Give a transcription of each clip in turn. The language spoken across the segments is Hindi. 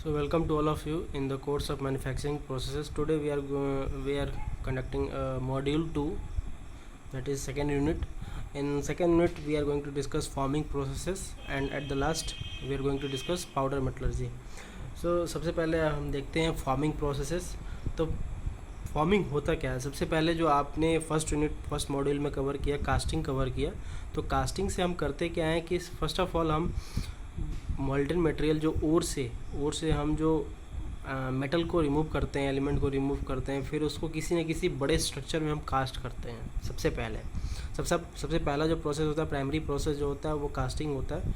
So welcome to all of you in the course of manufacturing processes. Today we are conducting module 2, that is second unit. In second unit we are going to discuss forming processes, and at the last we are going to discuss powder metallurgy. So सबसे पहले हम देखते हैं फॉर्मिंग प्रोसेसेस. तो फॉर्मिंग होता क्या है? सबसे पहले जो आपने फर्स्ट मॉड्यूल में कवर किया, कास्टिंग कवर किया. तो कास्टिंग से हम करते क्या है कि फर्स्ट ऑफ ऑल हम मोल्डन मटेरियल जो ओर से हम जो मेटल को रिमूव करते हैं, एलिमेंट को रिमूव करते हैं, फिर उसको किसी न किसी बड़े स्ट्रक्चर में हम कास्ट करते हैं. सबसे पहला जो प्रोसेस होता है, प्राइमरी प्रोसेस जो होता है, वो कास्टिंग होता है.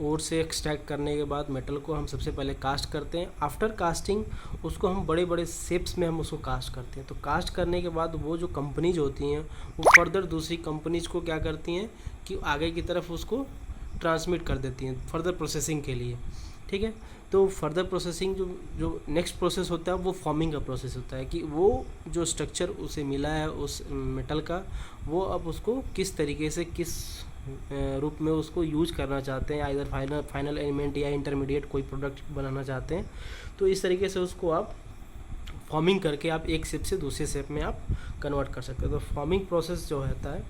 ओर से एक्सट्रैक्ट करने के बाद मेटल को हम सबसे पहले कास्ट करते हैं. आफ्टर कास्टिंग उसको हम बड़े बड़े शेप्स में हम उसको कास्ट करते हैं. तो कास्ट करने के बाद वो जो कंपनीज होती हैं वो फर्दर दूसरी कंपनीज को क्या करती हैं कि आगे की तरफ उसको ट्रांसमिट कर देती हैं फर्दर प्रोसेसिंग के लिए. ठीक है. तो फर्दर प्रोसेसिंग जो नेक्स्ट प्रोसेस होता है वो फॉर्मिंग का प्रोसेस होता है कि वो जो स्ट्रक्चर उसे मिला है उस मेटल का, वो अब उसको किस तरीके से किस रूप में उसको यूज करना चाहते हैं, आइदर फाइनल एलिमेंट या इंटरमीडिएट कोई प्रोडक्ट बनाना चाहते हैं. तो इस तरीके से उसको आप फॉर्मिंग करके आप एक शेप से दूसरे शेप में आप कन्वर्ट कर सकते हो. तो फॉर्मिंग प्रोसेस जो होता है,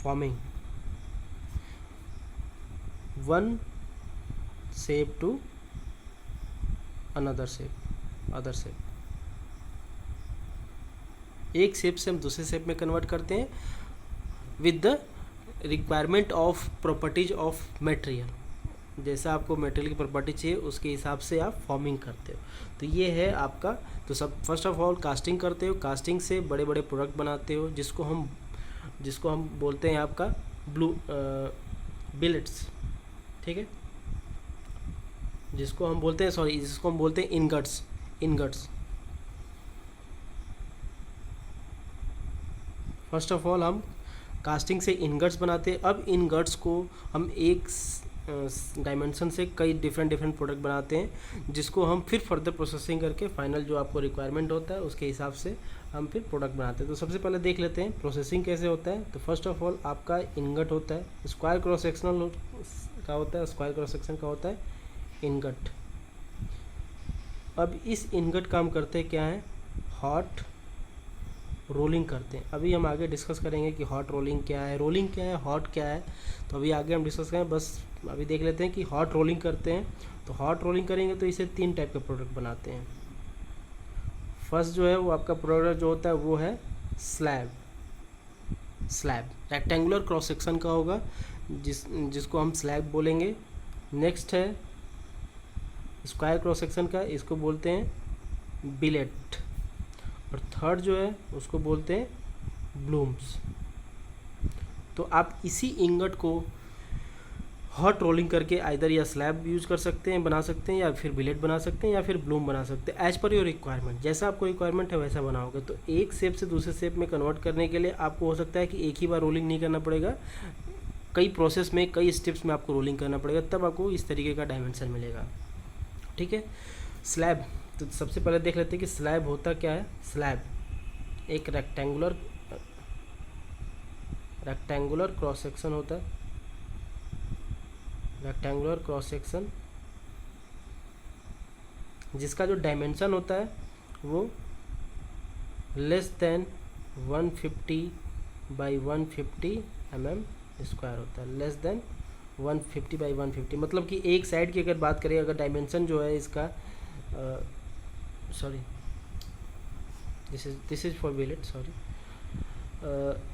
forming one shape to other shape, एक शेप से हम दूसरे शेप में कन्वर्ट करते हैं with the requirement of properties of material. जैसा आपको मटेरियल की प्रॉपर्टी चाहिए उसके हिसाब से आप फॉर्मिंग करते हो. तो ये है आपका. तो सब फर्स्ट ऑफ ऑल कास्टिंग करते हो, कास्टिंग से बड़े बड़े प्रोडक्ट बनाते हो जिसको हम बोलते हैं आपका बिलेट्स. ठीक है. जिसको हम बोलते हैं इनगट्स. फर्स्ट ऑफ ऑल हम कास्टिंग से इनगट्स बनाते हैं. अब इनगट्स को हम एक डायमेंशन से कई डिफरेंट प्रोडक्ट बनाते हैं जिसको हम फिर फर्दर प्रोसेसिंग करके फाइनल जो आपको रिक्वायरमेंट होता है उसके हिसाब से हम फिर प्रोडक्ट बनाते हैं. तो सबसे पहले देख लेते हैं प्रोसेसिंग कैसे होता है. तो फर्स्ट ऑफ ऑल आपका इनगट होता है, स्क्वायर क्रॉस सेक्शन का होता है इनगट. अब इस इनगट का हम करते क्या है, हॉट रोलिंग करते हैं. अभी हम आगे डिस्कस करेंगे कि हॉट रोलिंग क्या है, रोलिंग क्या है, हॉट क्या है. तो अभी आगे हम डिस्कस करें. बस अभी देख लेते हैं कि हॉट रोलिंग करते हैं. तो हॉट रोलिंग करेंगे तो इसे 3 टाइप के प्रोडक्ट बनाते हैं. फर्स्ट जो है वो आपका प्रोडक्ट जो होता है वो है स्लैब रेक्टेंगुलर क्रॉस सेक्शन का होगा जिसको हम स्लैब बोलेंगे. नेक्स्ट है स्क्वायर क्रॉस सेक्शन का, इसको बोलते हैं बिलेट. और थर्ड जो है उसको बोलते हैं ब्लूम्स. तो आप इसी इंगट को हॉट रोलिंग करके आइदर या स्लैब यूज कर सकते हैं, बना सकते हैं, या फिर बिलेट बना सकते हैं, या फिर ब्लूम बना सकते हैं. एज पर योर रिक्वायरमेंट, जैसा आपको रिक्वायरमेंट है वैसा बनाओगे. तो एक शेप से दूसरे शेप में कन्वर्ट करने के लिए आपको हो सकता है कि एक ही बार रोलिंग नहीं करना पड़ेगा, कई प्रोसेस में कई स्टेप्स में आपको रोलिंग करना पड़ेगा, तब आपको इस तरीके का डायमेंशन मिलेगा. ठीक है. स्लैब, तो सबसे पहले देख लेते हैं कि स्लैब होता क्या है. स्लैब एक रेक्टेंगुलर क्रॉस सेक्शन होता है. रेक्टेंगुलर क्रॉस सेक्शन जिसका जो डायमेंशन होता है वो लेस देन 150 बाई 150 स्क्वायर होता है. लेस देन 150 बाई 150 मतलब कि एक साइड की अगर बात करें, अगर डायमेंशन जो है इसका दिस इज फॉर बिलेट,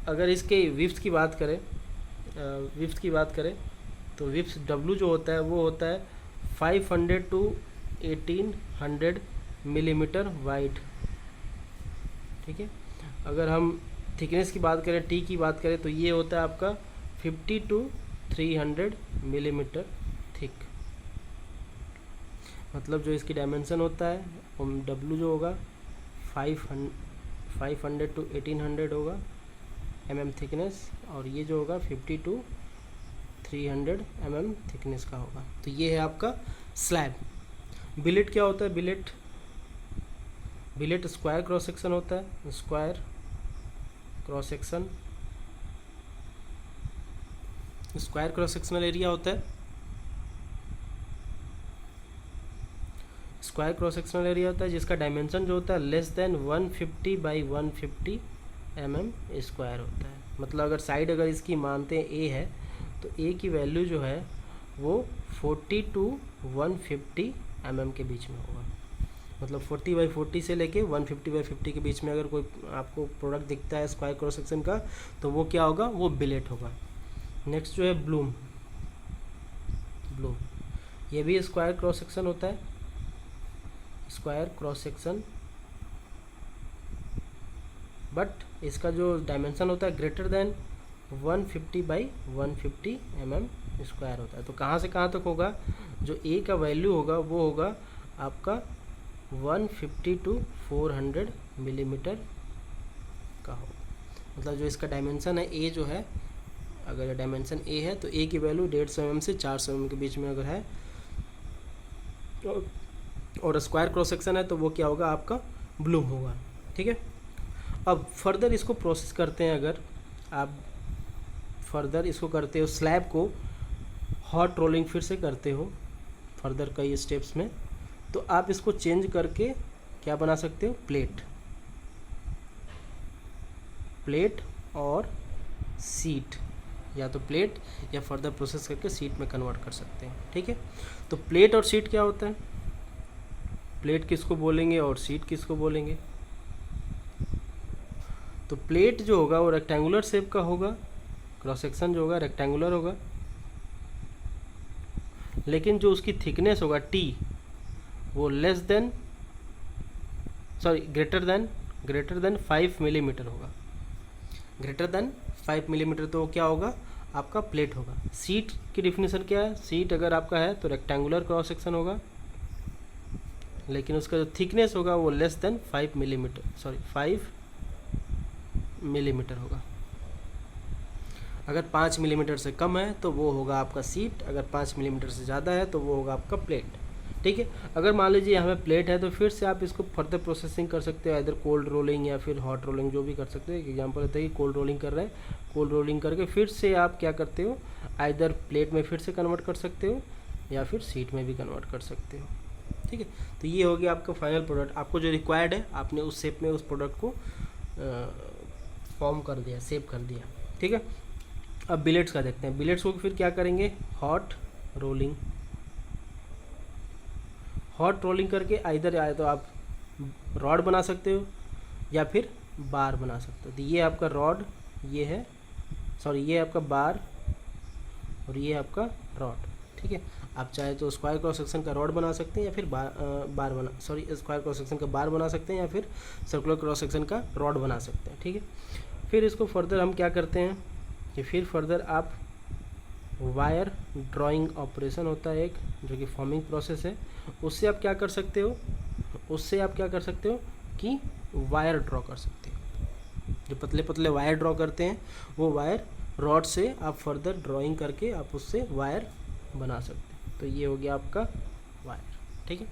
अगर इसके विड्थ की बात करें तो विड्थ W जो होता है वो होता है 500 टू 1800 मिलीमीटर वाइड. ठीक है. अगर हम थिकनेस की बात करें, T की बात करें, तो ये होता है आपका 50 टू 300 मिलीमीटर थिक. मतलब जो इसकी डायमेंशन होता है W जो होगा 500 टू 1800 होगा थिकनेस, और ये जो होगा 50 टू 300 थिकनेस का होगा. तो ये है आपका स्लैब. बिलेट क्या होता है? बिलेट स्क्वायर क्रॉस सेक्शन होता है. Square cross section square cross sectional area होता है स्क्वायर क्रॉस सेक्शनल एरिया होता है जिसका डायमेंशन जो होता है लेस देन 150 बाई 150 mm² होता है। मतलब अगर साइड अगर इसकी मानते हैं ए है तो ए की वैल्यू जो है वो 40 to 150 mm के बीच में होगा। मतलब 40 बाई 40 से लेके 150 बाई 50 के बीच में अगर कोई आपको प्रोडक्ट दिखता है स्क्वायर क्रॉस सेक्शन का तो वो क्या होगा, वो बिलेट होगा। नेक्स्ट जो है ब्लूम ये भी स्क्वायर क्रॉस सेक्शन होता है, स्क्वायर क्रॉस सेक्शन, बट इसका जो डायमेंशन होता है ग्रेटर देन 150 बाई 150 mm² होता है। तो कहाँ से कहाँ तक होगा, जो ए का वैल्यू होगा वो होगा आपका 150 to 400 मिलीमीटर का हो। मतलब जो इसका डायमेंशन है ए जो है, अगर डायमेंशन ए है तो ए की वैल्यू 150 mm से 400 mm के बीच में अगर है और स्क्वायर क्रॉस सेक्शन है तो वो क्या होगा, आपका ब्लूम होगा। ठीक है, अब फर्दर इसको प्रोसेस करते हैं। अगर आप फर्दर इसको करते हो, स्लैब को हॉट रोलिंग फिर से करते हो फर्दर कई स्टेप्स में, तो आप इसको चेंज करके क्या बना सकते हो, प्लेट और सीट, या तो प्लेट या फर्दर प्रोसेस करके सीट में कन्वर्ट कर सकते हैं। ठीक है, तो प्लेट और सीट क्या होता है, प्लेट किसको बोलेंगे और सीट किसको बोलेंगे। तो प्लेट जो होगा वो रेक्टेंगुलर शेप का होगा, क्रॉस सेक्शन जो होगा रेक्टेंगुलर होगा, लेकिन जो उसकी थिकनेस होगा टी वो ग्रेटर देन 5 मिलीमीटर होगा। ग्रेटर देन 5 मिलीमीटर तो क्या होगा, आपका प्लेट होगा। सीट की डिफिनेशन क्या है, सीट अगर आपका है तो रेक्टेंगुलर क्रॉस सेक्शन होगा, लेकिन उसका जो थिकनेस होगा वो लेस देन 5 मिलीमीटर होगा। अगर 5 मिलीमीटर से कम है तो वो होगा आपका सीट, अगर 5 मिलीमीटर से ज़्यादा है तो वो होगा आपका प्लेट। ठीक है, अगर मान लीजिए यहाँ पे प्लेट है तो फिर से आप इसको फर्दर प्रोसेसिंग कर सकते हो, इधर कोल्ड रोलिंग या फिर हॉट रोलिंग जो भी कर सकते हो। एक एग्जांपल होता है कि कोल्ड रोलिंग कर रहे हैं, कोल्ड रोलिंग करके फिर से आप क्या करते हो, इधर प्लेट में फिर से कन्वर्ट कर सकते हो या फिर सीट में भी कन्वर्ट कर सकते हो। ठीक है, तो ये हो गया आपका फाइनल प्रोडक्ट। आपको जो रिक्वायर्ड है आपने उस शेप में उस प्रोडक्ट को फॉर्म कर दिया, सेव कर दिया। ठीक है, अब बिलेट्स का देखते हैं। बिलेट्स को फिर क्या करेंगे, हॉट रोलिंग करके इधर आए तो आप रॉड बना सकते हो या फिर बार बना सकते हो। तो ये आपका रॉड, ये आपका बार और ये आपका रॉड। ठीक है, आप चाहे तो स्क्वायर क्रॉस सेक्शन का रॉड बना सकते हैं या फिर स्क्वायर क्रॉस सेक्शन का बार बना सकते हैं या फिर सर्कुलर क्रॉस सेक्शन का रॉड बना सकते हैं। ठीक है, फिर इसको फर्दर हम क्या करते हैं कि फिर फर्दर आप वायर ड्राइंग ऑपरेशन होता है एक, जो कि फॉर्मिंग प्रोसेस है, उससे आप क्या कर सकते हो, कि वायर ड्रॉ कर सकते हो। जो पतले पतले वायर ड्रॉ करते हैं वो वायर रॉड से आप फर्दर ड्राइंग करके आप उससे वायर बना सकते हैं। तो ये हो गया आपका वायर। ठीक है,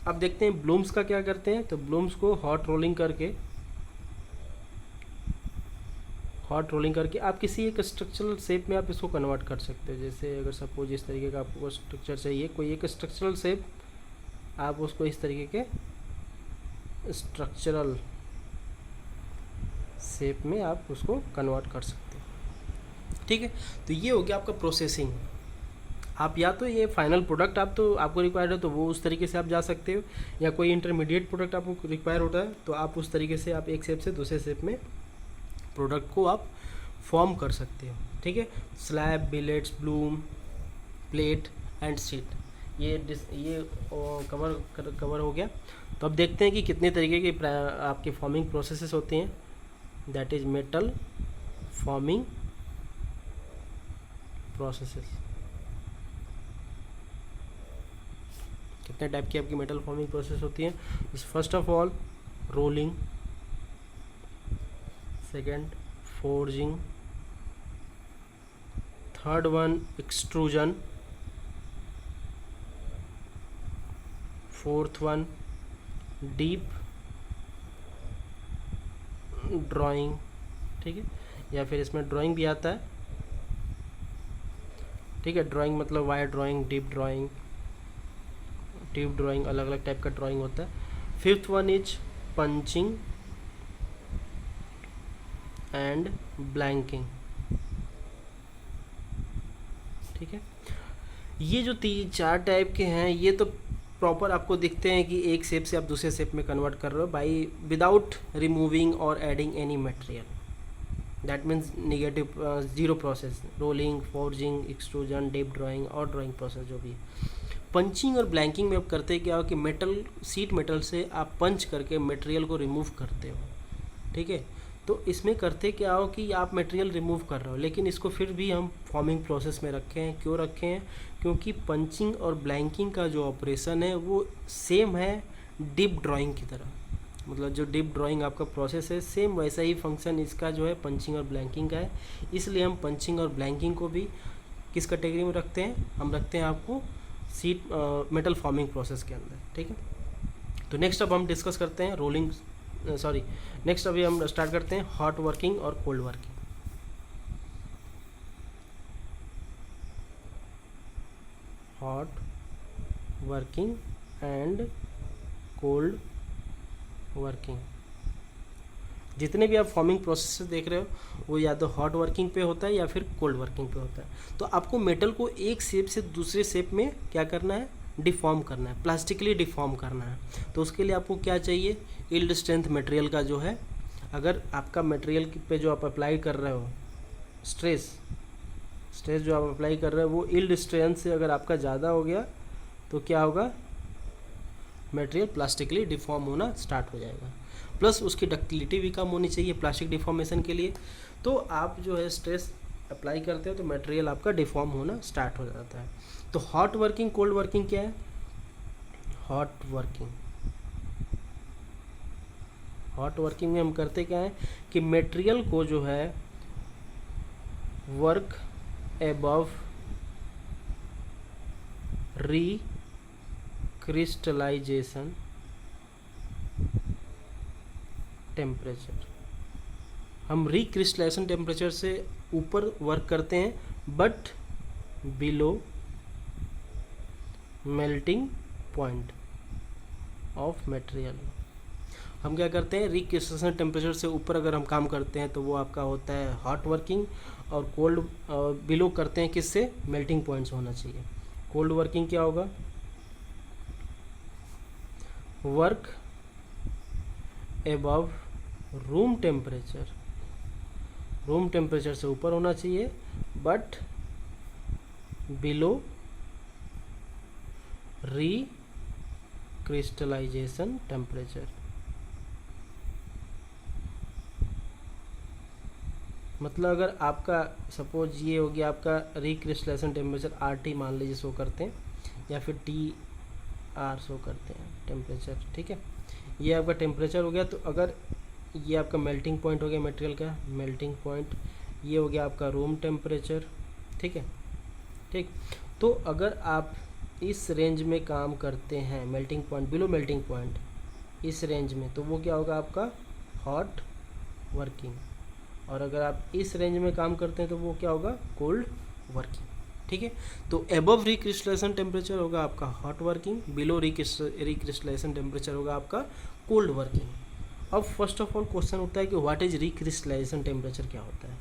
अब देखते हैं ब्लूम्स का क्या करते हैं। तो ब्लूम्स को हॉट रोलिंग करके आप किसी एक स्ट्रक्चरल शेप में आप इसको कन्वर्ट कर सकते हो। जैसे अगर सपोज इस तरीके का आपको स्ट्रक्चर चाहिए, कोई एक स्ट्रक्चरल शेप, आप उसको इस तरीके के स्ट्रक्चरल शेप में आप उसको कन्वर्ट कर सकते हो। ठीक है, तो ये हो गया आपका प्रोसेसिंग। आप या तो ये फाइनल प्रोडक्ट आपको रिक्वायर्ड है तो वो उस तरीके से आप जा सकते हो, या कोई इंटरमीडिएट प्रोडक्ट आपको रिक्वायर होता है तो आप उस तरीके से आप एक शेप से दूसरे शेप में प्रोडक्ट को आप फॉर्म कर सकते हो। ठीक है, slab, billets, Bloom, plate and seat, ये कवर हो गया। तो अब देखते हैं कि कितने तरीके की आपके फॉर्मिंग प्रोसेसेस होती हैं। That is metal forming processes. कितने टाइप की आपकी मेटल फॉर्मिंग प्रोसेस होती हैं। First of all rolling, second forging, third one extrusion, fourth one deep drawing। ठीक है, या फिर इसमें ड्राइंग भी आता है। ठीक है, ड्राइंग मतलब wire drawing, deep drawing, tip drawing, अलग अलग टाइप का ड्राइंग होता है। Fifth one is punching and blanking, ठीक है। ये जो 3-4 टाइप के हैं ये तो प्रॉपर आपको दिखते हैं कि एक शेप से आप दूसरे शेप में कन्वर्ट कर रहे हो बाई विदाउट रिमूविंग और adding any material, that means negative zero process, rolling, forging, extrusion, dip drawing और ड्राइंग प्रोसेस जो भी है। पंचिंग और ब्लैंकिंग में आप करते क्या हो कि मेटल, शीट मेटल से आप पंच करके मटेरियल को रिमूव करते हो, ठीक है। तो इसमें करते क्या हो कि आप मटेरियल रिमूव कर रहे हो, लेकिन इसको फिर भी हम फॉर्मिंग प्रोसेस में रखे हैं। क्यों रखे हैं? क्योंकि पंचिंग और ब्लैंकिंग का जो ऑपरेशन है वो सेम है डिप ड्राइंग की तरह, मतलब जो डिप ड्राइंग आपका प्रोसेस है सेम वैसा ही फंक्शन इसका जो है पंचिंग और ब्लैंकिंग का है। इसलिए हम पंचिंग और ब्लैंकिंग को भी किस कैटेगरी में रखते हैं? हम रखते हैं आपको शीट मेटल फॉर्मिंग प्रोसेस के अंदर, ठीक है। तो नेक्स्ट अब हम डिस्कस करते हैं रोलिंग, नेक्स्ट अभी हम स्टार्ट करते हैं हॉट वर्किंग और cold working. Hot working and cold working. जितने भी आप फॉर्मिंग प्रोसेस देख रहे हो वो या तो हॉट वर्किंग पे होता है या फिर कोल्ड वर्किंग पे होता है। तो आपको मेटल को एक शेप से दूसरे शेप में क्या करना है? डिफॉर्म करना है, प्लास्टिकली डिफॉर्म करना है। तो उसके लिए आपको क्या चाहिए? यील्ड स्ट्रेंथ मटेरियल का जो है, अगर आपका मटेरियल पे जो आप अप्लाई कर रहे हो स्ट्रेस जो आप अप्लाई कर रहे हो वो यील्ड स्ट्रेंथ से अगर आपका ज़्यादा हो गया तो क्या होगा? मटेरियल प्लास्टिकली डिफॉर्म होना स्टार्ट हो जाएगा। प्लस उसकी डक्टिलिटी भी कम होनी चाहिए प्लास्टिक डिफॉर्मेशन के लिए। तो आप जो है स्ट्रेस अप्लाई करते हो तो मटेरियल आपका डिफॉर्म होना स्टार्ट हो जाता है। तो हॉट वर्किंग, कोल्ड वर्किंग क्या है? हॉट वर्किंग में हम करते क्या है कि मटेरियल को जो है वर्क एबव क्रिस्टलाइजेशन टेम्परेचर, हम क्रिस्टलाइजेशन टेम्परेचर से ऊपर वर्क करते हैं but below melting point of material. हम क्या करते हैं? क्रिस्टलाइजेशन टेम्परेचर से ऊपर अगर हम काम करते हैं तो वो आपका होता है हॉट वर्किंग, और कोल्ड बिलो करते हैं किससे? मेल्टिंग पॉइंट्स होना चाहिए। कोल्ड वर्किंग क्या होगा? वर्क एबव रूम टेम्परेचर से ऊपर होना चाहिए बट बिलो क्रिस्टलाइजेशन टेम्परेचर। मतलब अगर आपका सपोज ये हो गया आपका क्रिस्टलाइजेशन टेम्परेचर RT मान लीजिए शो करते हैं, या फिर TR शो करते हैं टेम्परेचर, ठीक है। ये आपका टेम्परेचर हो गया। तो अगर ये आपका मेल्टिंग पॉइंट हो गया मटेरियल का, मेल्टिंग पॉइंट ये हो गया आपका रूम टेम्परेचर, ठीक है, ठीक। तो अगर आप इस रेंज में काम करते हैं, melting point below melting point इस रेंज में, तो वो क्या होगा आपका? Hot working. और अगर आप इस रेंज में काम करते हैं तो वो क्या होगा? कोल्ड वर्किंग, ठीक है। तो एबव क्रिस्टलाइजेशन टेम्परेचर होगा आपका hot working, below crystallization temperature होगा आपका कोल्ड वर्किंग। अब फर्स्ट ऑफ ऑल क्वेश्चन उठता है कि व्हाट इज क्रिस्टलाइजेशन टेम्परेचर, क्या होता है?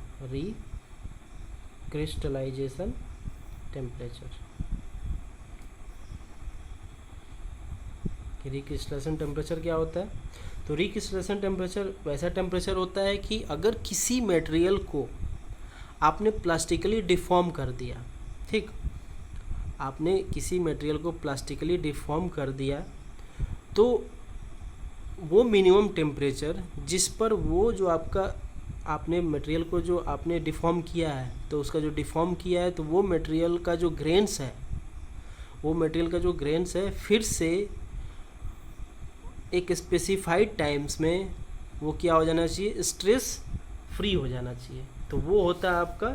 क्रिस्टलाइजेशन टेम्परेचर, क्रिस्टलाइजेशन टेम्परेचर क्या होता है? तो क्रिस्टलाइजेशन टेम्परेचर वैसा टेम्परेचर होता है कि अगर किसी मटेरियल को आपने प्लास्टिकली डिफॉर्म कर दिया, ठीक, आपने किसी मटेरियल को प्लास्टिकली डिफॉर्म कर दिया, तो वो मिनिमम टेम्परेचर जिस पर वो जो आपका आपने मटेरियल को जो आपने डिफॉर्म किया है, तो उसका जो डिफॉर्म किया है तो वो मटेरियल का जो ग्रेन्स है फिर से एक स्पेसिफाइड टाइम्स में वो क्या हो जाना चाहिए? स्ट्रेस फ्री हो जाना चाहिए। तो वो होता है आपका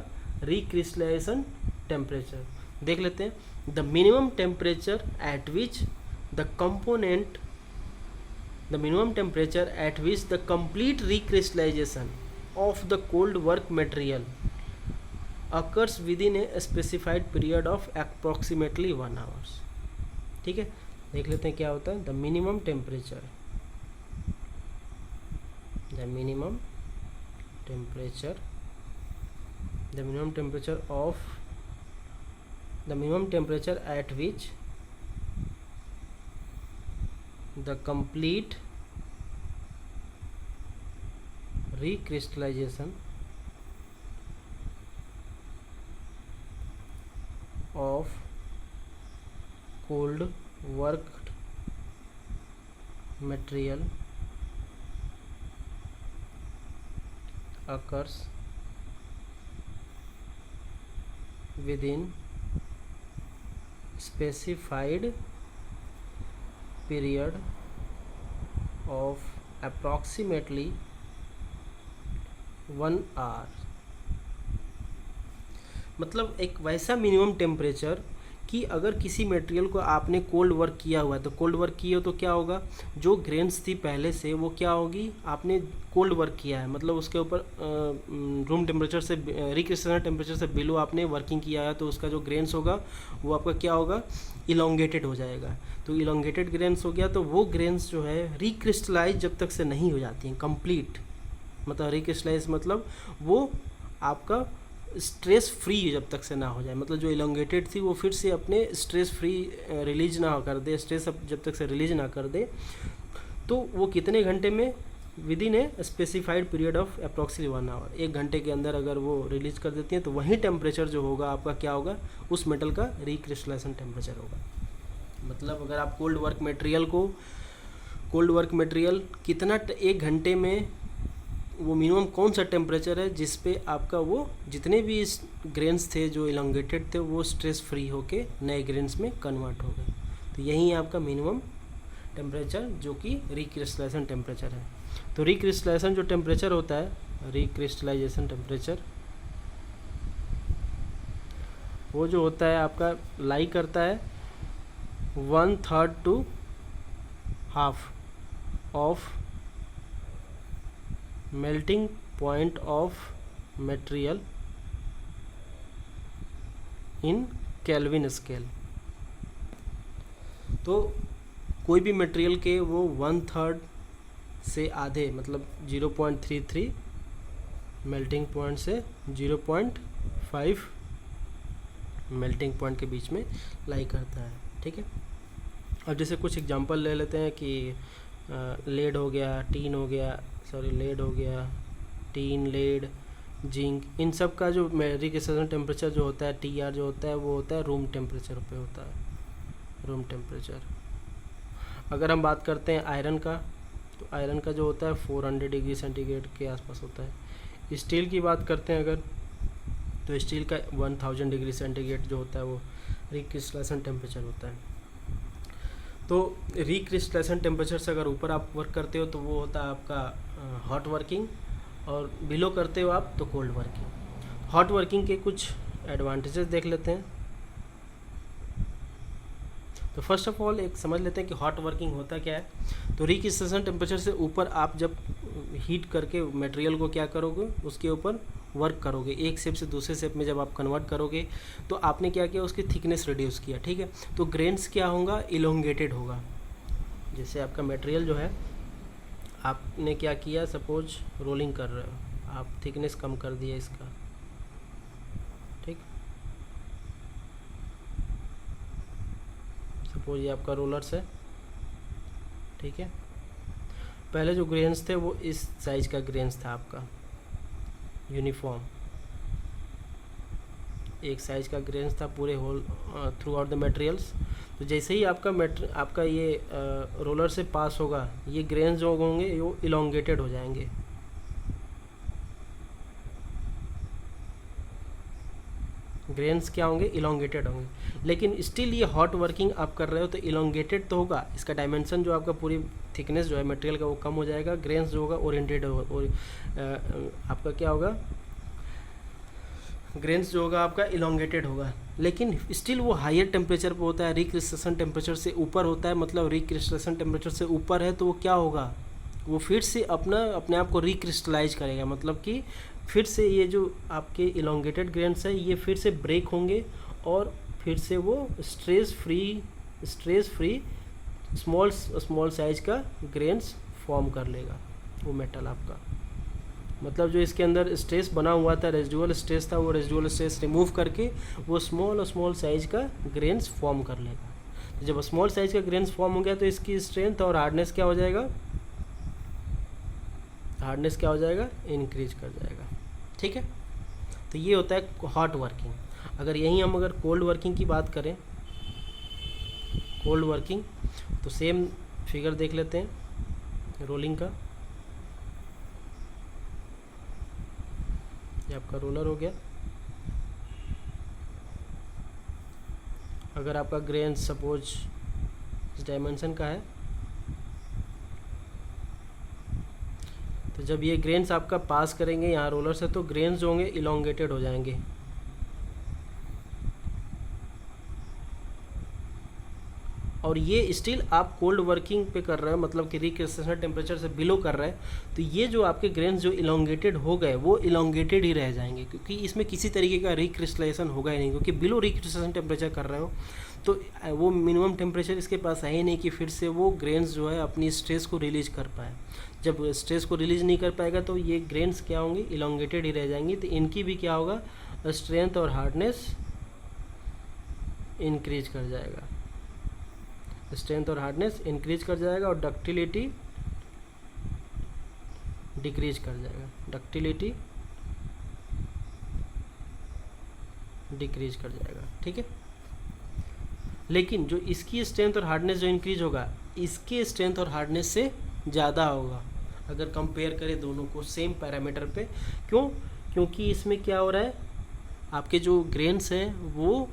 क्रिस्टलाइजेशन टेम्परेचर। देख लेते हैं, the minimum temperature at which the complete recrystallization of the cold work material occurs within a specified period of approximately 1 hours, ठीक है। देख लेते हैं क्या होता है। The minimum temperature at which the complete recrystallization of cold worked material occurs within specified period of approximately 1 hour। मतलब एक वैसा मिनिमम टेम्परेचर कि अगर किसी मटेरियल को आपने कोल्ड वर्क किया हुआ है, तो कोल्ड वर्क किया तो क्या होगा, जो ग्रेन्स थी पहले से वो क्या होगी, आपने कोल्ड वर्क किया है, मतलब उसके ऊपर रूम टेम्परेचर से रिक्रिस्टलाइजेशन टेम्परेचर से बिलो आपने वर्किंग किया है, तो उसका जो ग्रेन्स होगा वो आपका क्या होगा, इलोंगेटेड हो जाएगा। तो इलोंगेटेड ग्रेन्स हो गया, तो वो ग्रेन्स जो है रिक्रिस्टलाइज जब तक से नहीं हो जाती हैं कंप्लीट, मतलब रिक्रिस्टलाइज मतलब वो आपका स्ट्रेस फ्री जब तक से ना हो जाए, मतलब जो इलोंगेटेड थी वो फिर से अपने स्ट्रेस फ्री रिलीज ना कर दे, स्ट्रेस जब तक से रिलीज ना कर दे, तो वो कितने घंटे में, within a specified period of approximately 1 hour, 1 घंटे के अंदर अगर वो रिलीज कर देती हैं, तो वही टेम्परेचर जो होगा आपका क्या होगा, उस मेटल का रिक्रिस्टलाइजेशन टेम्परेचर होगा। मतलब अगर आप कोल्ड वर्क मटेरियल कितना 1 घंटे में, वो मिनिमम कौन सा टेम्परेचर है जिस पे आपका वो जितने भी ग्रेन्स थे जो इलोंगेटेड थे वो स्ट्रेस फ्री होके नए ग्रेन्स में कन्वर्ट हो गए, तो यही आपका मिनिमम टेम्परेचर जो कि रिक्रिस्टलाइजेशन टेम्परेचर है। तो रिक्रिस्टलाइजेशन जो टेम्परेचर होता है, रिक्रिस्टलाइजेशन टेम्परेचर वो जो होता है आपका लाई करता है 1/3 to half of melting point of material in kelvin scale. तो कोई भी मटेरियल के वो 1/3 से आधे, मतलब 0.33 मेल्टिंग पॉइंट से 0.5 मेल्टिंग पॉइंट के बीच में लाई करता है, ठीक है। अब जैसे कुछ एग्जांपल ले लेते हैं कि लेड हो गया, लेड हो गया, टीन, लेड, जिंक, इन सब का जो रिक्रिस्टलाइजेशन टेम्परेचर जो होता है, TR जो होता है वो होता है रूम टेम्परेचर पे होता है, रूम टेम्परेचर। अगर हम बात करते हैं आयरन का, तो आयरन का जो होता है 400 डिग्री सेंटीग्रेड के आसपास होता है। स्टील की बात करते हैं अगर, तो स्टील का 1000 डिग्री सेंटीग्रेड जो होता है वो रिक्रिस्टलाइजेशन टेम्परेचर होता है। तो रिक्रिस्टलाइजेशन टेम्परेचर से अगर ऊपर आप वर्क करते हो तो वो होता है आपका हॉट वर्किंग, और बिलो करते हो आप तो कोल्ड वर्किंग। हॉट वर्किंग के कुछ एडवांटेजेस देख लेते हैं। तो फर्स्ट ऑफ ऑल एक समझ लेते हैं कि हॉट वर्किंग होता क्या है। तो रिक्रिस्टलाइजेशन टेम्परेचर से ऊपर आप जब हीट करके मटेरियल को क्या करोगे, उसके ऊपर वर्क करोगे, एक शेप से दूसरे शेप में जब आप कन्वर्ट करोगे, तो आपने क्या किया, उसकी थिकनेस रिड्यूस किया, ठीक है। तो ग्रेन्स क्या होगा, इलोंगेटेड होगा। जैसे आपका मटेरियल जो है, आपने क्या किया, सपोज रोलिंग कर रहे हो आप, थिकनेस कम कर दिया इसका, ठीक। सपोज ये आपका रोलर्स है, ठीक है। पहले जो ग्रेन्स थे वो इस साइज का ग्रेन्स था आपका, यूनिफॉर्म एक साइज का ग्रेन्स था पूरे whole throughout the materials. तो जैसे ही आपका ये रोलर से पास होगा, ये ग्रेन्स जो होंगे वो इलोंगेटेड हो जाएंगे, ग्रेन्स क्या होंगे, इलोंगेटेड होंगे। लेकिन स्टिल ये हॉट वर्किंग आप कर रहे हो तो इलोंगेटेड तो होगा, इसका डायमेंशन जो आपका पूरी थिकनेस जो है मटेरियल का वो कम हो जाएगा, ग्रेन्स जो होगा ओरिएंटेड और आपका क्या होगा, ग्रेन्स जो होगा आपका इलोंगेटेड होगा। लेकिन स्टिल वो हायर टेम्परेचर पे होता है, रिक्रिस्टलाइजेशन टेम्परेचर से ऊपर होता है, मतलब रिक्रिस्टलाइजेशन टेम्परेचर से ऊपर है तो वो क्या होगा, वो फिर से अपने आप को रिक्रिस्टलाइज करेगा, मतलब कि फिर से ये जो आपके इलोंगेटेड ग्रेन्स है ये फिर से ब्रेक होंगे और फिर से वो स्ट्रेस फ्री स्मॉल साइज का ग्रेन्स फॉर्म कर लेगा वो मेटल आपका। मतलब जो इसके अंदर स्ट्रेस बना हुआ था, रेजिडुअल स्ट्रेस था, वो रेजिडुअल स्ट्रेस रिमूव करके वो स्मॉल साइज का ग्रेन्स फॉर्म कर लेगा। तो जब स्मॉल साइज का ग्रेन्स फॉर्म हो गया तो इसकी स्ट्रेंथ और हार्डनेस क्या हो जाएगा, हार्डनेस क्या हो जाएगा, इंक्रीज कर जाएगा। ठीक है, तो ये होता है हॉट वर्किंग। अगर यहीं हम अगर कोल्ड वर्किंग की बात करें, कोल्ड वर्किंग, तो सेम फिगर देख लेते हैं रोलिंग का। ये आपका रोलर हो गया। अगर आपका ग्रेन सपोज इस डायमेंशन का है, तो जब ये ग्रेन्स आपका पास करेंगे यहाँ रोलर से तो ग्रेन्स जो होंगे इलोंगेटेड हो जाएंगे। और ये स्टिल आप कोल्ड वर्किंग पे कर रहे हैं, मतलब कि रिक्रिस्टेशन टेम्परेचर से बिलो कर रहे हैं, तो ये जो आपके ग्रेन्स जो इलोंगेटेड हो गए वो इलोंगेटेड ही रह जाएंगे, क्योंकि इसमें किसी तरीके का रिक्रिस्टलाइजेशन होगा ही नहीं, क्योंकि बिलो रिक्रिस्टेशन टेम्परेचर कर रहे हो तो वो मिनिमम टेम्परेचर इसके पास है ही नहीं कि फिर से वो ग्रेन्स जो है अपनी स्ट्रेस को रिलीज कर पाए। जब स्ट्रेस को रिलीज नहीं कर पाएगा तो ये ग्रेन्स क्या होंगे, इलोंगेटेड ही रह जाएंगी। तो इनकी भी क्या होगा, स्ट्रेंथ और हार्डनेस इंक्रीज कर जाएगा, स्ट्रेंथ और हार्डनेस इंक्रीज कर जाएगा, और डक्टिलिटी डिक्रीज कर जाएगा, डक्टिलिटी डिक्रीज कर जाएगा। ठीक है, लेकिन जो इसकी स्ट्रेंथ और हार्डनेस जो इंक्रीज होगा, इसके स्ट्रेंथ और हार्डनेस से ज़्यादा होगा अगर कंपेयर करें दोनों को सेम पैरामीटर पे। क्यों? क्योंकि इसमें क्या हो रहा है, आपके जो ग्रेन्स हैं वो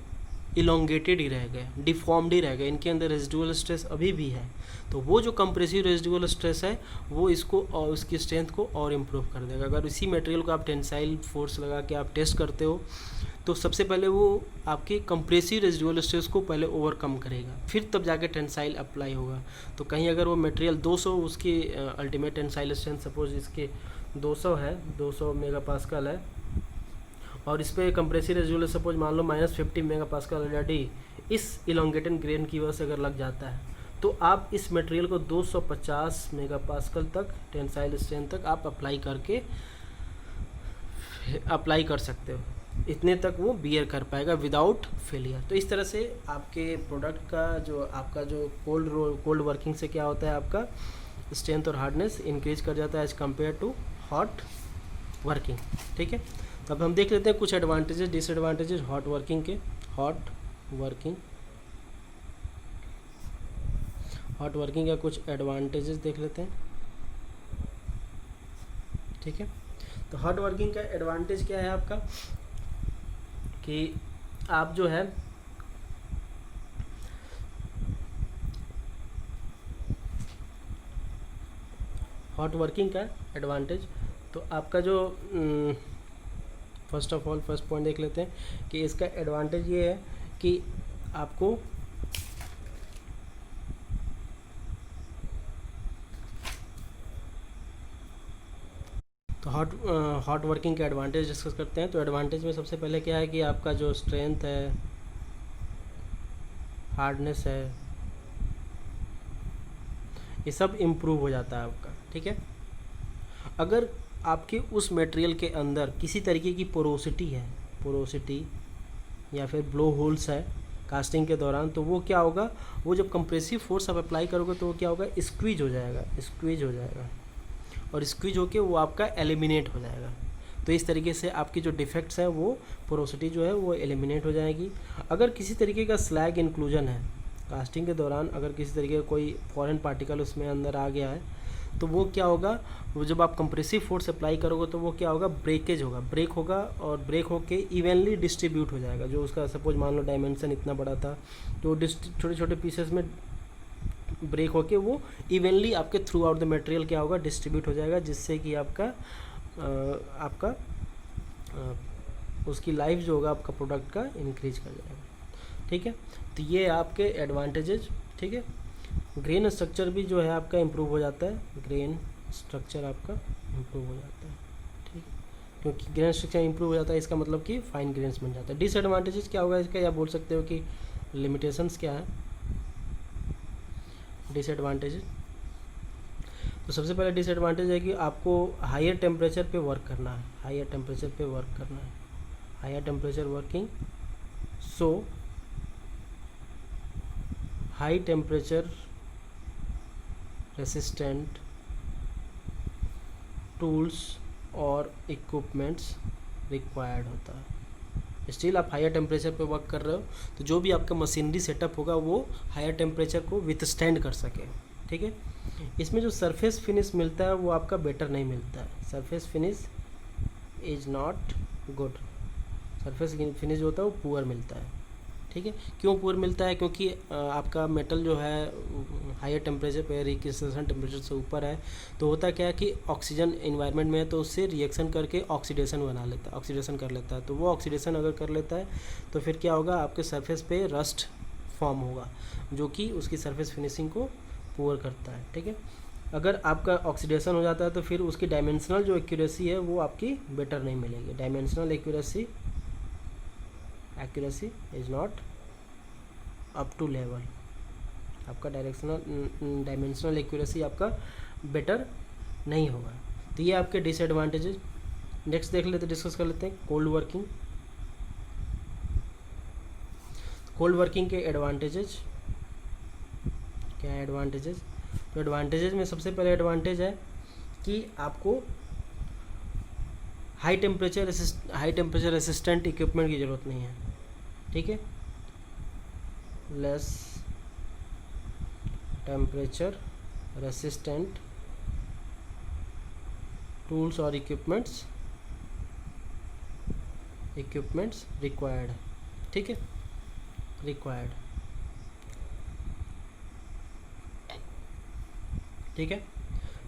इलोंगेटेड ही रह गए, डिफॉर्म्ड ही रह गए, इनके अंदर रेजिडुअल स्ट्रेस अभी भी है। तो वो जो कंप्रेसिव रेजिडुअल स्ट्रेस है वो इसको और उसकी स्ट्रेंथ को और इम्प्रूव कर देगा। अगर इसी मटेरियल को आप टेंसाइल फोर्स लगा के आप टेस्ट करते हो तो सबसे पहले वो आपके कंप्रेसिव रेजिडुअल स्ट्रेस को पहले ओवरकम करेगा, फिर तब जाके टेंसाइल अप्लाई होगा। तो कहीं अगर वो मटेरियल 200 उसकी अल्टीमेट टेंसाइल स्ट्रेंथ सपोज इसके 200 है, 200 मेगापास्कल है, और इस पर कंप्रेसिव रेजिडुअल सपोज मान लो -50 मेगापास्कल ऑलरेडी इस इलोंगेटेड ग्रेन की वजह से अगर लग जाता है, तो आप इस मटेरियल को 250 मेगापास्कल तक टेंसाइल स्ट्रेंथ तक आप अप्लाई कर सकते हो। इतने तक वो बियर कर पाएगा विदाउट फेलियर। तो इस तरह से आपके प्रोडक्ट का जो आपका जो कोल्ड वर्किंग से क्या होता है, आपका स्ट्रेंथ और हार्डनेस इंक्रीज कर जाता है as compare to hot working. ठीक है, तो अब हम देख लेते हैं कुछ एडवांटेजेस डिसएडवांटेजेस हॉट वर्किंग के। हॉट वर्किंग का कुछ एडवांटेजेस देख लेते हैं। ठीक है, तो हॉट वर्किंग का एडवांटेज क्या है आपका, कि आप जो है हॉट वर्किंग का एडवांटेज, तो आपका जो first of all first point देख लेते हैं कि इसका एडवांटेज ये है कि आपको तो हॉट वर्किंग के एडवांटेज डिस्कस करते हैं। तो एडवांटेज में सबसे पहले क्या है कि आपका जो स्ट्रेंथ है, हार्डनेस है, ये सब इम्प्रूव हो जाता है आपका। ठीक है, अगर आपके उस मटेरियल के अंदर किसी तरीके की पोरोसिटी या फिर ब्लो होल्स है कास्टिंग के दौरान, तो वो क्या होगा, वो जब कंप्रेसिव फोर्स आप अप्लाई करोगे तो वो क्या होगा, स्क्वीज हो जाएगा और स्क्वीज होके वो आपका एलिमिनेट हो जाएगा। तो इस तरीके से आपकी जो डिफेक्ट्स हैं वो पोरोसिटी जो है वो एलिमिनेट हो जाएगी। अगर किसी तरीके का स्लैग इंक्लूजन है कास्टिंग के दौरान, अगर किसी तरीके का कोई फॉरेन पार्टिकल उसमें अंदर आ गया है, तो वो क्या होगा, वो जब आप कंप्रेसिव फोर्स अप्लाई करोगे तो वो क्या होगा, ब्रेक होगा और ब्रेक होके इवनली डिस्ट्रीब्यूट हो जाएगा। जो उसका सपोज मान लो डायमेंशन इतना बड़ा था, तो छोटे छोटे पीसेस में ब्रेक होके वो इवनली आपके थ्रू आउट द मटेरियल क्या होगा, डिस्ट्रीब्यूट हो जाएगा, जिससे कि आपका उसकी लाइफ जो होगा आपका प्रोडक्ट का इंक्रीज कर जाएगा। ठीक है, तो ये आपके एडवांटेजेस। ठीक है, ग्रेन स्ट्रक्चर भी जो है आपका इम्प्रूव हो जाता है, ग्रेन स्ट्रक्चर आपका इम्प्रूव हो जाता है। ठीक, क्योंकि ग्रेन स्ट्रक्चर इम्प्रूव हो जाता है इसका मतलब कि फाइन ग्रेन्स बन जाता है। डिसएडवांटेजेस क्या होगा इसका, या बोल सकते हो कि लिमिटेशंस क्या है। डिसएडवांटेज। तो सबसे पहले डिसएडवांटेज है कि आपको हायर टेम्परेचर पे वर्क करना है, हायर टेम्परेचर पे वर्क करना है, हायर टेम्परेचर वर्किंग। सो हाई टेम्परेचर रेसिस्टेंट टूल्स और इक्विपमेंट्स रिक्वायर्ड होता है। स्टिल आप हायर टेम्परेचर पे वर्क कर रहे हो तो जो भी आपका मशीनरी सेटअप होगा वो हायर टेम्परेचर को विथस्टैंड कर सके, ठीक है। इसमें जो सरफेस फिनिश मिलता है वो आपका बेटर नहीं मिलता है, surface finish is not good, surface finish जो होता है वो पुअर मिलता है, ठीक है। क्यों पुअर मिलता है? क्योंकि आपका मेटल जो है हायर टेम्परेचर पे रिक्रिस्टेशन टेम्परेचर से ऊपर है, तो होता क्या है कि ऑक्सीजन इन्वायरमेंट में है तो उससे रिएक्शन करके ऑक्सीडेशन बना लेता है, ऑक्सीडेशन कर लेता है। तो वो ऑक्सीडेशन अगर कर लेता है तो फिर क्या होगा, आपके सरफेस पे रस्ट फॉर्म होगा जो कि उसकी सरफेस फिनिशिंग को पुअर करता है, ठीक है। अगर आपका ऑक्सीडेशन हो जाता है तो फिर उसकी डायमेंशनल जो एक्यूरेसी है वो आपकी बेटर नहीं मिलेगी। Dimensional accuracy is not up to level, आपका डायमेंशनल एक्यूरेसी आपका बेटर नहीं होगा। तो ये आपके डिसएडवांटेजेस। नेक्स्ट देख लेते, डिस्कस कर लेते हैं कोल्ड वर्किंग। कोल्ड वर्किंग के एडवांटेजेस क्या है? एडवांटेजेस, तो एडवांटेजेस में सबसे पहले एडवांटेज है कि आपको हाई टेम्परेचर रेसिस्टेंट इक्विपमेंट की ज़रूरत नहीं है, ठीक है। लेस टेम्परेचर रेसिस्टेंट टूल्स और इक्विपमेंट्स रिक्वायर्ड, ठीक है, रिक्वायर्ड, ठीक है।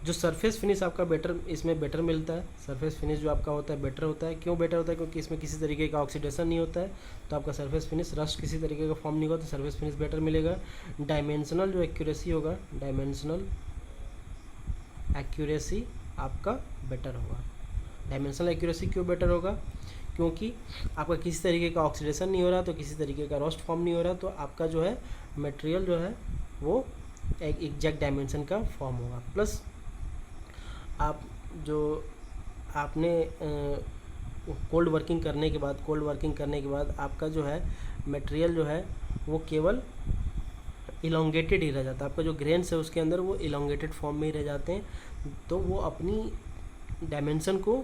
जो सरफेस फिनिश आपका बेटर, इसमें बेटर मिलता है, सरफेस फिनिश जो आपका होता है बेटर होता है। क्यों बेटर होता है? क्योंकि इसमें किसी तरीके का ऑक्सीडेशन नहीं होता है, तो आपका सरफेस फिनिश रस्ट किसी तरीके का फॉर्म नहीं होगा, तो सरफेस फिनिश बेटर मिलेगा। डायमेंशनल जो एक्यूरेसी होगा, डायमेंशनल एक्यूरेसी आपका बेटर होगा। डायमेंशनल एक्यूरेसी क्यों बेटर होगा? क्योंकि आपका किसी तरीके का ऑक्सीडेशन नहीं हो रहा, तो किसी तरीके का रस्ट फॉर्म नहीं हो रहा, तो आपका जो है मटेरियल जो है वो एक एग्जैक्ट डायमेंशन का फॉर्म होगा। प्लस आप जो आपने कोल्ड वर्किंग करने के बाद आपका जो है मटेरियल जो है वो केवल इलोंगेटेड ही रह जाता है। आपका जो ग्रेन्स है उसके अंदर वो इलोंगेटेड फॉर्म में ही रह जाते हैं, तो वो अपनी डायमेंशन को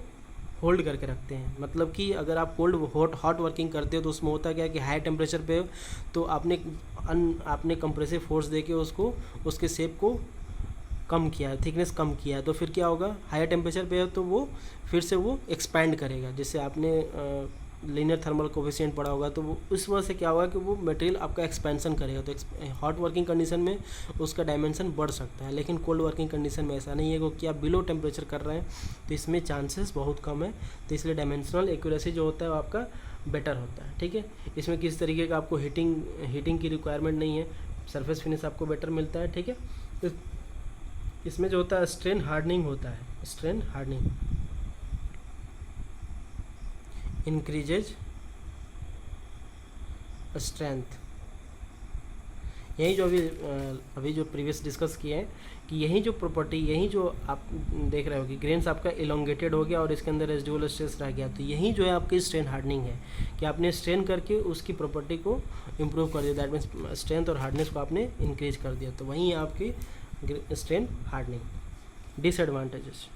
होल्ड करके रखते हैं। मतलब कि अगर आप हॉट वर्किंग करते हो तो उसमें होता क्या है कि हाई टेम्परेचर पे तो आपने कंप्रेसिव फोर्स देके उसके शेप को कम किया है, थिकनेस कम किया है, तो फिर क्या होगा, हायर टेम्परेचर पे है तो वो फिर से वो एक्सपैंड करेगा। जैसे आपने लीनियर थर्मल कोफिशिएंट पढ़ा होगा, तो वो उस वजह से क्या होगा कि वो मटेरियल आपका एक्सपेंशन करेगा। तो हॉट वर्किंग कंडीशन में उसका डायमेंशन बढ़ सकता है, लेकिन कोल्ड वर्किंग कंडीशन में ऐसा नहीं है, क्योंकि आप बिलो टेम्परेचर कर रहे हैं तो इसमें चांसेस बहुत कम है। तो इसलिए डायमेंशनल एक्यूरेसी जो होता है वो आपका बेटर होता है, ठीक है। इसमें किसी तरीके का आपको हीटिंग की रिक्वायरमेंट नहीं है, सरफेस फिनिश आपको बेटर मिलता है, ठीक है। इसमें जो होता है स्ट्रेन हार्डनिंग होता है, स्ट्रेन हार्डनिंग इंक्रीजेज स्ट्रेंथ। यही जो अभी जो प्रीवियस डिस्कस किए हैं कि यही जो प्रॉपर्टी, यही जो आप देख रहे हो कि ग्रेन्स आपका इलोंगेटेड हो गया और इसके अंदर रेसिडुअल स्ट्रेस रह गया, तो यही जो है आपकी स्ट्रेन हार्डनिंग है कि आपने स्ट्रेन करके उसकी प्रॉपर्टी को इम्प्रूव कर दिया। दैट मीन्स स्ट्रेंथ और हार्डनेस को आपने इंक्रीज कर दिया, तो वहीं आपकी स्ट्रेन हार्डनिंग। डिसएडवांटेजेस,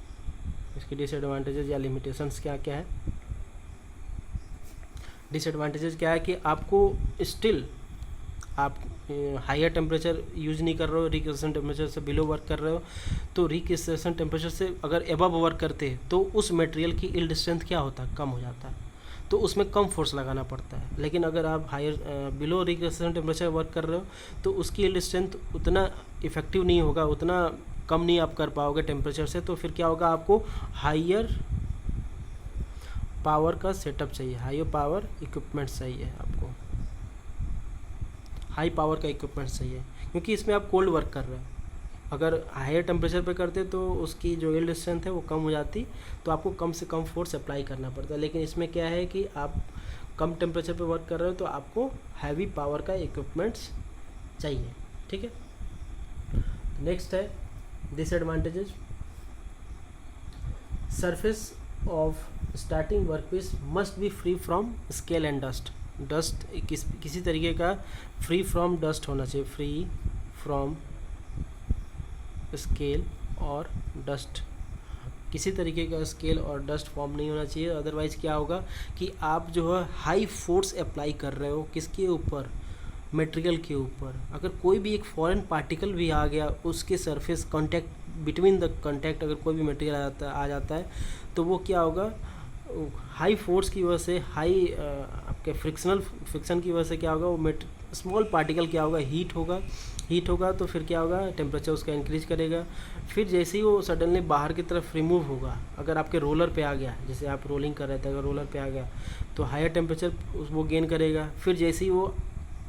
इसकी डिसएडवांटेजेस या लिमिटेशंस क्या क्या है? डिसएडवांटेजेस क्या है कि आपको स्टिल आप हायर टेम्परेचर यूज़ नहीं कर रहे हो, रिक्रिस्टेशन टेम्परेचर से बिलो वर्क कर रहे हो, तो रिक्रिस्टेशन टेम्परेचर से अगर एबव वर्क करते हैं तो उस मटेरियल की यील्ड स्ट्रेंथ क्या होता है, कम हो जाता है, तो उसमें कम फोर्स लगाना पड़ता है। लेकिन अगर आप हायर बिलो रिक्रिस्टेशन टेम्परेचर वर्क कर रहे हो तो उसकी यील्ड स्ट्रेंथ उतना इफेक्टिव नहीं होगा, उतना कम नहीं आप कर पाओगे टेम्परेचर से, तो फिर क्या होगा, आपको हायर पावर का सेटअप चाहिए, हायर पावर इक्विपमेंट चाहिए, आपको हाई पावर का इक्विपमेंट चाहिए, क्योंकि इसमें आप कोल्ड वर्क कर रहे हो। अगर हायर टेम्परेचर पे करते तो उसकी जो यील्ड स्ट्रेंथ है वो कम हो जाती, तो आपको कम से कम फोर्स अप्लाई करना पड़ता है। लेकिन इसमें क्या है कि आप कम टेम्परेचर पे वर्क कर रहे हो तो आपको हैवी पावर का इक्विपमेंट्स चाहिए, ठीक है। नेक्स्ट है disadvantages. Surface of starting workpiece must be free from scale and dust. Dust किसी तरीके का फ्री फ्रॉम डस्ट होना चाहिए, फ्री फ्रॉम स्केल और डस्ट, किसी तरीके का स्केल और डस्ट फॉर्म नहीं होना चाहिए। अदरवाइज़ क्या होगा कि आप जो है हाई फोर्स अप्लाई कर रहे हो किसके ऊपर, मटेरियल के ऊपर। अगर कोई भी एक फॉरेन पार्टिकल भी आ गया, उसके surface contact, between the contact अगर कोई भी मटेरियल आ जाता है तो वो क्या होगा, हाई फोर्स की वजह से, हाई आपके फ्रिक्शन की वजह से क्या होगा, वो स्मॉल पार्टिकल क्या होगा, हीट होगा तो फिर क्या होगा, टेम्परेचर उसका इंक्रीज करेगा। फिर जैसे ही वो सडनली बाहर की तरफ रिमूव होगा, अगर आपके रोलर पे आ गया, जैसे आप रोलिंग कर रहे थे, अगर रोलर पे आ गया तो हायर टेम्परेचर वो गेन करेगा। फिर जैसे ही वो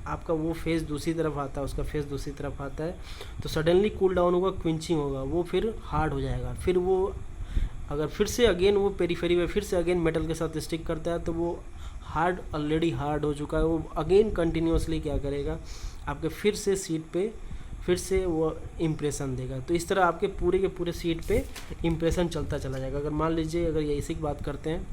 आपका वो फेस दूसरी तरफ आता है, उसका फेस दूसरी तरफ आता है तो सडनली कूल डाउन होगा, क्विंचिंग होगा, वो फिर हार्ड हो जाएगा। फिर वो अगर फिर से अगेन वो पेरीफेरी में फिर से अगेन मेटल के साथ स्टिक करता है तो वो हार्ड, ऑलरेडी हार्ड हो चुका है, वो अगेन कंटिन्यूसली क्या करेगा, आपके फिर से सीट पे फिर से वो इम्प्रेशन देगा। तो इस तरह आपके पूरे के पूरे सीट पे इम्प्रेशन चलता चला जाएगा। अगर मान लीजिए, अगर ये इसी की बात करते हैं,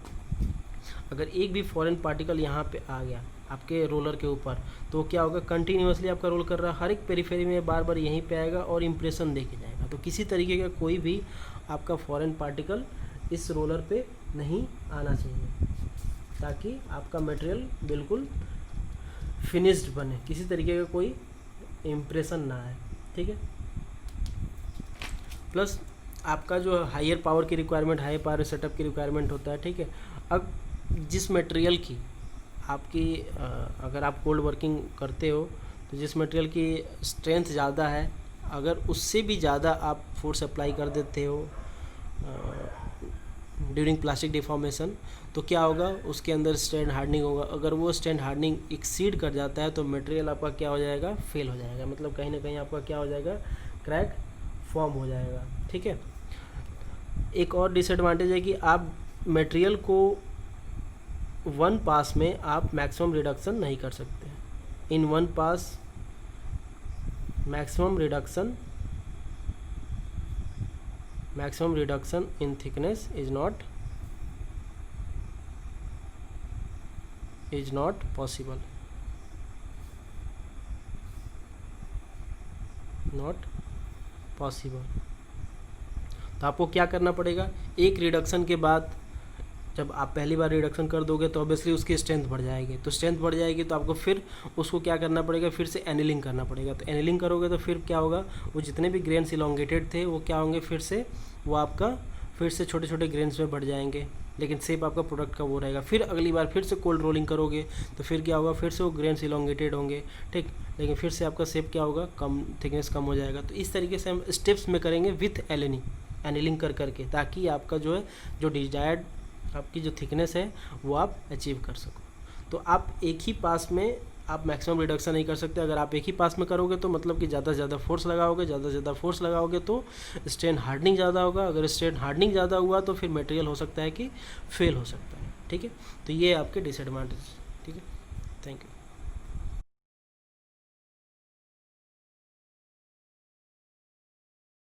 अगर एक भी फॉरेन पार्टिकल यहाँ पे आ गया आपके रोलर के ऊपर तो क्या होगा, कंटिन्यूसली आपका रोल कर रहा है, हर एक पेरीफेरी में बार बार यहीं पे आएगा और इम्प्रेशन दे के जाएगा। तो किसी तरीके का कोई भी आपका फॉरेन पार्टिकल इस रोलर पे नहीं आना चाहिए, ताकि आपका मटेरियल बिल्कुल फिनिश्ड बने, किसी तरीके का कोई इम्प्रेशन ना आए, ठीक है। प्लस आपका जो हायर पावर की रिक्वायरमेंट, हाई पावर सेटअप की रिक्वायरमेंट होता है, ठीक है। अब जिस मटेरियल की आपकी अगर आप कोल्ड वर्किंग करते हो तो जिस मटेरियल की स्ट्रेंथ ज़्यादा है, अगर उससे भी ज़्यादा आप फोर्स अप्लाई कर देते हो ड्यूरिंग प्लास्टिक डिफॉर्मेशन तो क्या होगा, उसके अंदर स्ट्रेंड हार्डनिंग होगा। अगर वो स्ट्रेंड हार्डनिंग एक्सीड कर जाता है तो मटेरियल आपका क्या हो जाएगा, फेल हो जाएगा, मतलब कहीं ना कहीं आपका क्या हो जाएगा, क्रैक फॉर्म हो जाएगा, ठीक है। एक और डिसएडवांटेज है कि आप मटेरियल को वन पास में आप मैक्सिमम रिडक्शन नहीं कर सकते। In one pass maximum reduction in thickness is not possible, तो आपको क्या करना पड़ेगा, एक रिडक्शन के बाद जब आप पहली बार रिडक्शन कर दोगे तो ऑब्वियसली उसकी स्ट्रेंथ बढ़ जाएगी, तो स्ट्रेंथ बढ़ जाएगी तो आपको फिर उसको क्या करना पड़ेगा, फिर से एनिलिंग करना पड़ेगा। तो एनिलिंग करोगे तो फिर क्या होगा, वो जितने भी ग्रेन्स इलोंगेटेड थे वो क्या होंगे, फिर से वो आपका फिर से छोटे छोटे ग्रेन्स में बढ़ जाएंगे, लेकिन शेप आपका प्रोडक्ट का वो रहेगा। फिर अगली बार फिर से कोल्ड रोलिंग करोगे तो फिर क्या होगा, फिर से वो ग्रेन्स इलोंगेटेड होंगे, ठीक, लेकिन फिर से आपका शेप क्या होगा, कम, थिकनेस कम हो जाएगा। तो इस तरीके से हम स्टेप्स में करेंगे विथ एनिलिंग कर करके, ताकि आपका जो है जो डिजायर्ड आपकी जो थिकनेस है वो आप अचीव कर सको। तो आप एक ही पास में आप मैक्सिमम रिडक्शन नहीं कर सकते। अगर आप एक ही पास में करोगे तो मतलब कि ज़्यादा से ज़्यादा फोर्स लगाओगे तो स्ट्रेन हार्डनिंग ज़्यादा होगा। अगर स्ट्रेन हार्डनिंग ज़्यादा हुआ तो फिर मटेरियल हो सकता है कि फेल हो सकता है, ठीक है। तो ये आपके डिसएडवांटेज, ठीक है। Thank you.